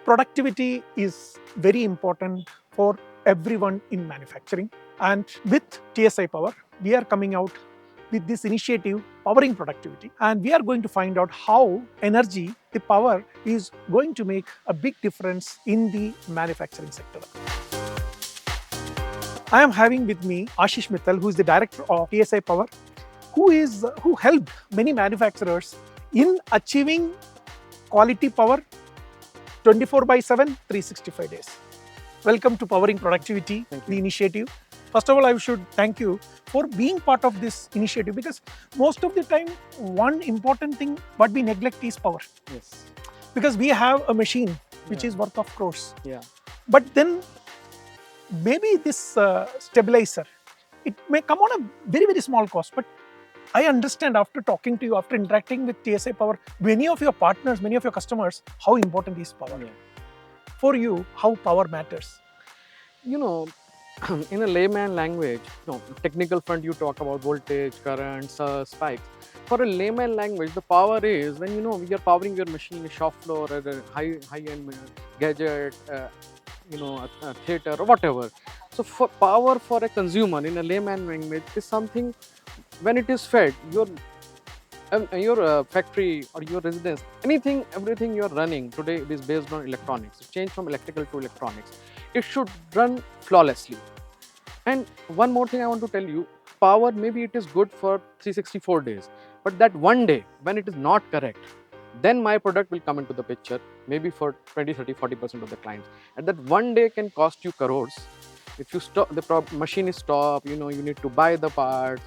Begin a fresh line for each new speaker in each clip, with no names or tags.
Productivity is very important for everyone in manufacturing. And with TSi Power, we are coming out with this initiative, Powering Productivity. And we are going to find out how energy, the power, is going to make a big difference in the manufacturing sector. I am having with me Ashish Mittal, who is the director of TSi Power, who helped many manufacturers in achieving quality power 24/7, 365 days. Welcome to Powering Productivity, the initiative. First of all, I should thank you for being part of this initiative, because most of the time, one important thing what we neglect is power.
Yes.
Because we have a machine which is worth of crores.
Yeah.
But then maybe this stabilizer, it may come on a very, very small cost. But I understand after talking to you, after interacting with TSi Power, many of your partners, many of your customers, how important is power.
Yeah.
For you, how power matters.
You know, in a layman language, technical front you talk about voltage, currents, spikes. For a layman language, the power is when we are powering your machine, a shop floor, or a high-end gadget, a theater or whatever. So for power for a consumer in a layman language is something when it is fed, your factory or your residence, everything you're running today is based on electronics. It changed from electrical to electronics. It should run flawlessly. And one more thing I want to tell you, power, maybe it is good for 364 days, but that one day when it is not correct, then my product will come into the picture, maybe for 20, 30, 40% of the clients. And that one day can cost you crores. If you stop, the machine is stopped, you need to buy the parts,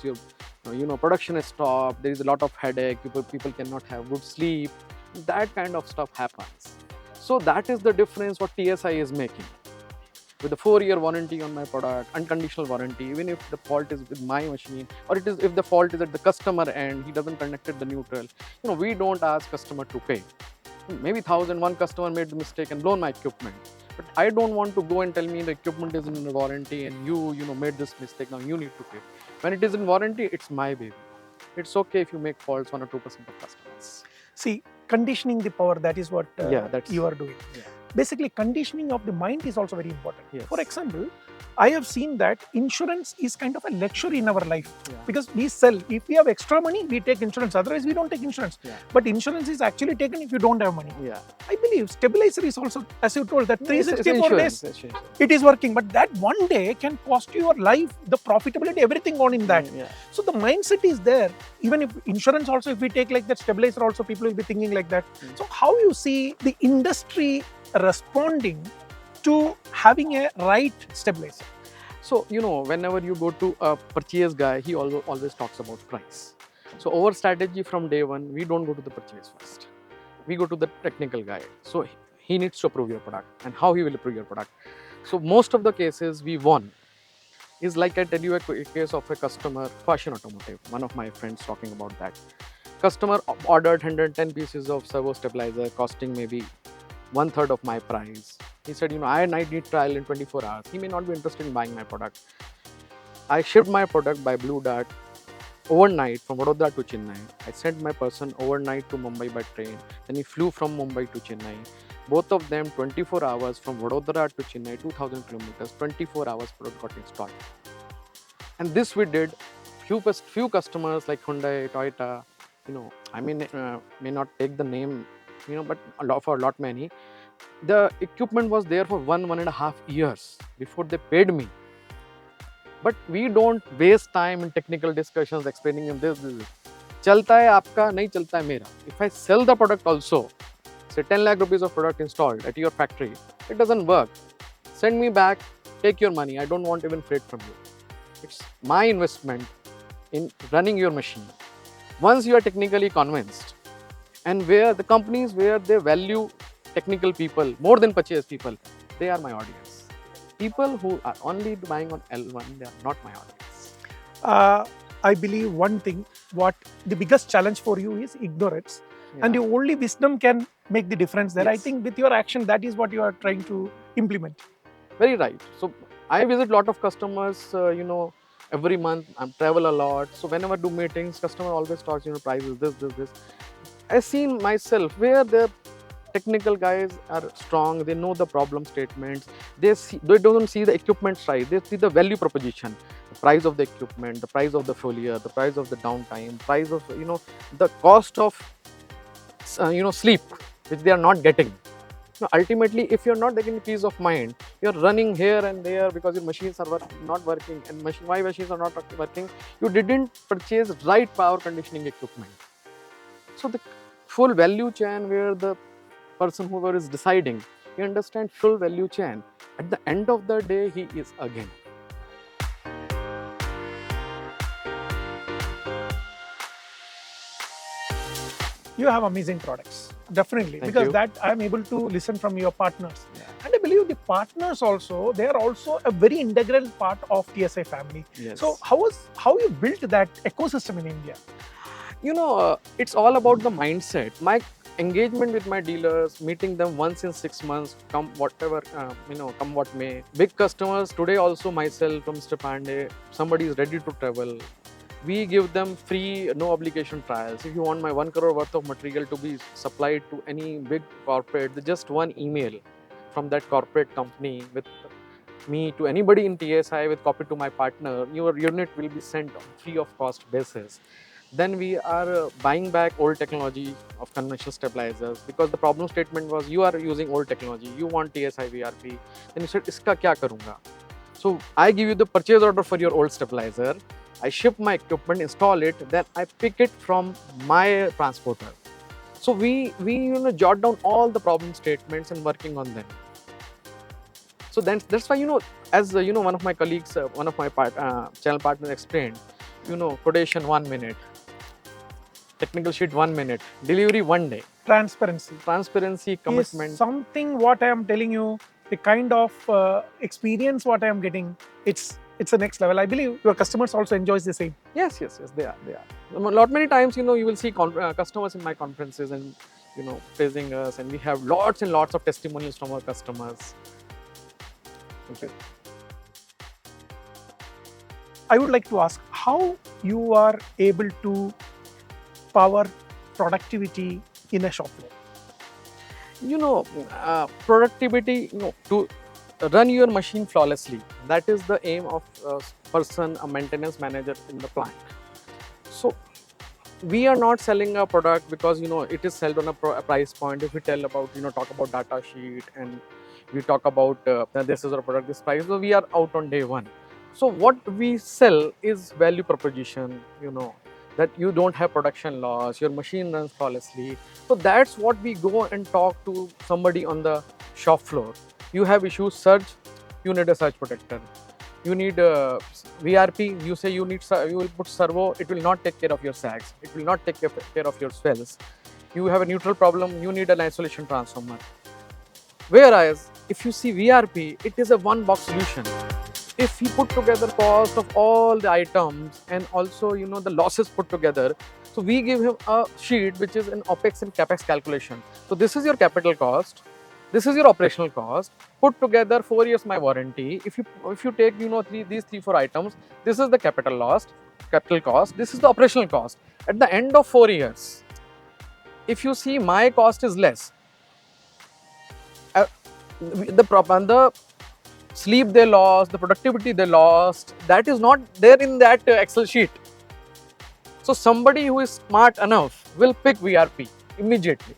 production is stopped, there is a lot of headache, people cannot have good sleep, that kind of stuff happens. So that is the difference what TSi is making. With a 4-year warranty on my product, unconditional warranty, even if the fault is with my machine, or if the fault is at the customer end, he doesn't connect the neutral, we don't ask customer to pay. Maybe 1,001 customer made the mistake and blown my equipment. But I don't want to go and tell me the equipment is in warranty and you made this mistake, now you need to pay. When it is in warranty, it's my baby. It's okay if you make faults 1 or 2% of customers.
See, conditioning the power, that is what you are doing.
Yeah.
Basically, conditioning of the mind is also very important.
Yes.
For example, I have seen that insurance is kind of a luxury in our life.
Yeah.
Because we sell, if we have extra money, we take insurance. Otherwise, we don't take insurance.
Yeah.
But insurance is actually taken if you don't have money.
Yeah.
I believe stabilizer is also, as you told, that 364 days,
It's
it is working. But that one day can cost you your life, the profitability, everything gone in that.
Yeah.
So the mindset is there. Even if insurance also, if we take like that stabilizer also, people will be thinking like that. So how you see the industry responding to having a right stabilizer?
So, whenever you go to a purchase guy, he always talks about price. So our strategy from day one, we don't go to the purchase first. We go to the technical guy. So he needs to approve your product, and how he will approve your product. So most of the cases we won is like I tell you a case of a customer, Fashion Automotive, one of my friends talking about that. Customer ordered 110 pieces of servo stabilizer costing maybe 1/3 of my price. He said, I need trial in 24 hours. He may not be interested in buying my product. I shipped my product by Blue Dart overnight from Vadodara to Chennai. I sent my person overnight to Mumbai by train. Then he flew from Mumbai to Chennai. Both of them 24 hours from Vadodara to Chennai, 2,000 kilometers, 24 hours product got installed. And this we did. Few customers like Hyundai, Toyota, I may not take the name, but for a lot many. The equipment was there for 1.5 years before they paid me. But we don't waste time in technical discussions explaining them this. Chalta hai aapka, nahi chalta hai mera. If I sell the product also, say 10 lakh rupees of product installed at your factory, it doesn't work. Send me back, take your money. I don't want even freight from you. It's my investment in running your machine. Once you are technically convinced, and where the companies where they value technical people more than purchase people, they are my audience. People who are only buying on L1, they are not my audience.
I believe one thing, what the biggest challenge for you is ignorance.
Yeah.
And the only wisdom can make the difference there.
Yes.
I think with your action, that is what you are trying to implement.
Very right. So I visit a lot of customers, every month. I travel a lot. So whenever I do meetings, customer always talks, prices, this. I seen myself where Technical guys are strong, they know the problem statements, they don't see the equipment size, they see the value proposition, the price of the equipment, the price of the failure, the price of the downtime, price of the cost of sleep, which they are not getting. Now, ultimately, if you're not getting peace of mind, you're running here and there because your machines are not working. And why machines are not working? You didn't purchase right power conditioning equipment. So the full value chain, where the person whoever is deciding, he understands full value chain. At the end of the day, he is again.
You have amazing products, definitely.
Thank
Because
you.
that I'm able to listen from your partners.
Yeah.
And I believe the partners also, they are also a very integral part of TSi family.
Yes.
So how you built that ecosystem in India?
It's all about the mindset. My engagement with my dealers, meeting them once in 6 months, come whatever, come what may. Big customers today also, myself from Mr. Pandey, somebody is ready to travel. We give them free, no obligation trials. If you want my 1 crore worth of material to be supplied to any big corporate, just one email from that corporate company with me to anybody in TSI with copy to my partner, your unit will be sent on free of cost basis. Then we are buying back old technology of conventional stabilizers, because the problem statement was you are using old technology, you want TSI VRP. Then you said, iska kya karunga? So I give you the purchase order for your old stabilizer. I ship my equipment, install it, then I pick it from my transporter. So we jot down all the problem statements and working on them. So that's why, as one of my colleagues, one of my channel partners explained, quotation 1 minute, technical sheet 1 minute, delivery 1 day. Transparency, commitment.
Is something what I am telling you, the kind of experience what I am getting, it's a next level. I believe your customers also enjoys the same.
Yes, they are. Many times, you will see customers in my conferences and, praising us, and we have lots and lots of testimonials from our customers. Thank you.
I would like to ask how you are able to power productivity in a shop floor.
Productivity, to run your machine flawlessly. That is the aim of a person, a maintenance manager in the plant. So we are not selling a product because it is sold on a price point. If we tell about talk about data sheet and we talk about this is our product, this price, so we are out on day one. So what we sell is value proposition, that you don't have production loss, your machine runs flawlessly. So that's what we go and talk to somebody on the shop floor. You have issues, surge, you need a surge protector. You need a VRP, you say you will put servo, it will not take care of your sags, it will not take care of your swells. You have a neutral problem, you need an isolation transformer. Whereas, if you see VRP, it is a one-box solution. If he put together cost of all the items and also the losses put together, so we give him a sheet which is an OPEX and CAPEX calculation. So this is your capital cost, this is your operational cost, put together 4 years my warranty. If you take these 3-4 items, this is the capital cost, this is the operational cost. At the end of 4 years, if you see my cost is less, the sleep they lost, the productivity they lost, that is not there in that Excel sheet. So somebody who is smart enough will pick VRP immediately.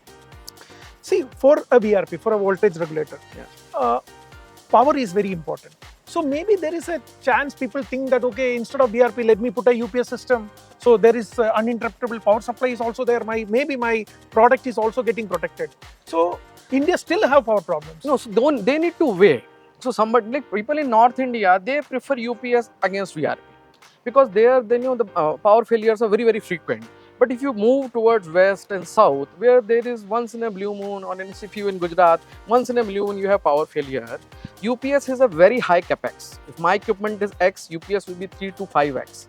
See, for a VRP, for a voltage regulator, power is very important. So maybe there is a chance people think that, okay, instead of VRP, let me put a UPS system. So there is uninterruptible power supply is also there. Maybe my product is also getting protected. So India still have power problems.
No, so they need to weigh. So somebody like people in North India, they prefer UPS against VRP because there, the power failures are very, very frequent. But if you move towards west and south, where there is once in a blue moon, or if you in Gujarat, once in a blue moon you have power failure, UPS has a very high capex. If my equipment is X, UPS will be 3 to 5x.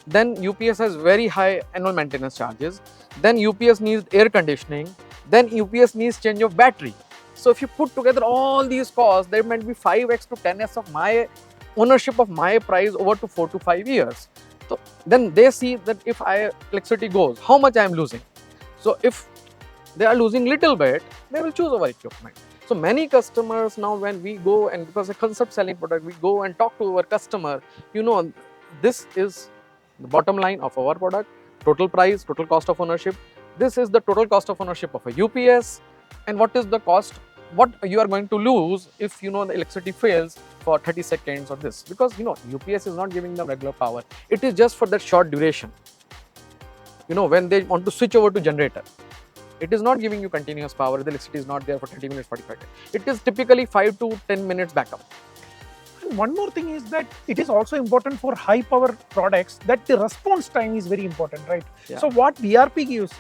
Then UPS has very high annual maintenance charges. Then UPS needs air conditioning. Then UPS needs change of battery. So if you put together all these costs, there might be 5x to 10x of my ownership of my price over to 4 to 5 years. So then they see that if electricity goes, how much I am losing. So if they are losing little bit, they will choose our equipment. So many customers now, when we go and because a concept selling product, we go and talk to our customer, this is the bottom line of our product, total price, total cost of ownership. This is the total cost of ownership of a UPS, and what is the cost, what you are going to lose if the electricity fails for 30 seconds or this, because UPS is not giving them regular power. It is just for that short duration. When they want to switch over to generator, it is not giving you continuous power. The electricity is not there for 30 minutes, 45 minutes. It is typically 5 to 10 minutes backup.
One more thing is that it is also important for high power products that the response time is very important, right?
Yeah.
So what VRP gives,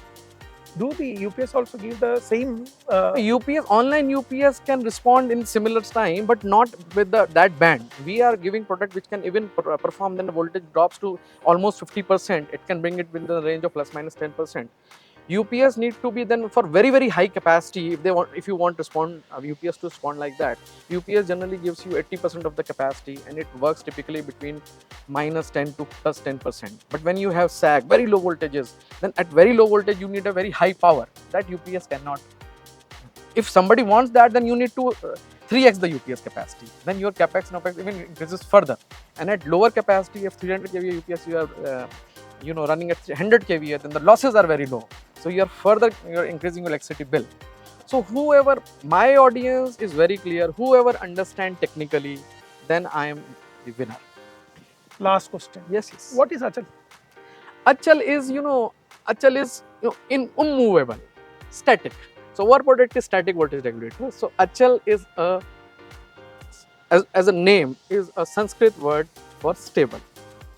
do the UPS also give the same?
UPS, online UPS can respond in similar time, but not with that band. We are giving product which can even perform, then the voltage drops to almost 50%. It can bring it within the range of plus minus 10%. UPS need to be then for very, very high capacity. If you want to respond, UPS to respond like that, UPS generally gives you 80% of the capacity, and it works typically between minus 10 to plus 10%. But when you have sag, very low voltages, then at very low voltage you need a very high power that UPS cannot. If somebody wants that, then you need to 3x the UPS capacity. Then your capex and opex even increases further. And at lower capacity, if 300 kVA UPS you are running at 100 kVA, then the losses are very low. So you're increasing your electricity bill. So my audience is very clear. Whoever understands technically, then I am the winner.
Last question.
Yes.
What is Achal?
Achal is immovable, static. So our product is static voltage regulator. So Achal is as a name, is a Sanskrit word for stable.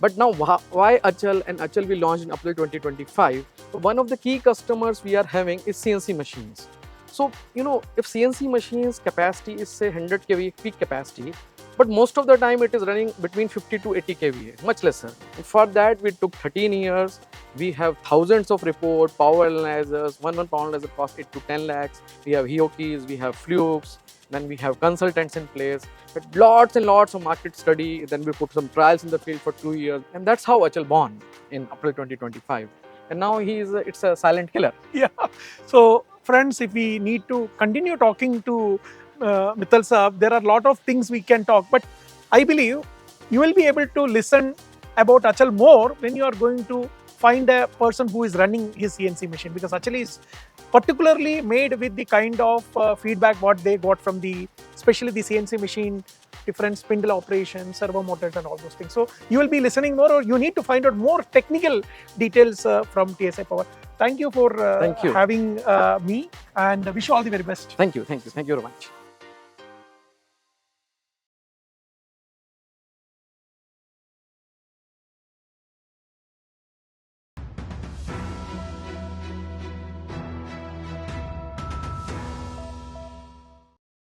But now why Achal? And Achal we launched in April 2025. So one of the key customers we are having is CNC machines. So if CNC machines capacity is say 100 kVA peak capacity, but most of the time it is running between 50 to 80 kVA, much lesser. For that we took 13 years. We have thousands of reports, power analyzers. One power analyzer costs 8 to 10 lakhs. We have Hiokis, we have Flukes, then we have consultants in place. But lots and lots of market study. Then we put some trials in the field for 2 years, and that's how Achal born in April 2025. And now it's a silent killer.
Yeah. So friends, if we need to continue talking to Mittal Saab, there are a lot of things we can talk, but I believe you will be able to listen about Achal more when you are going to find a person who is running his CNC machine, because Achal is particularly made with the kind of feedback what they got from especially the CNC machine, different spindle operations, servo motors and all those things. So you will be listening more, or you need to find out more technical details from TSi Power. Thank you for having me, and wish you all the very best.
Thank you very much.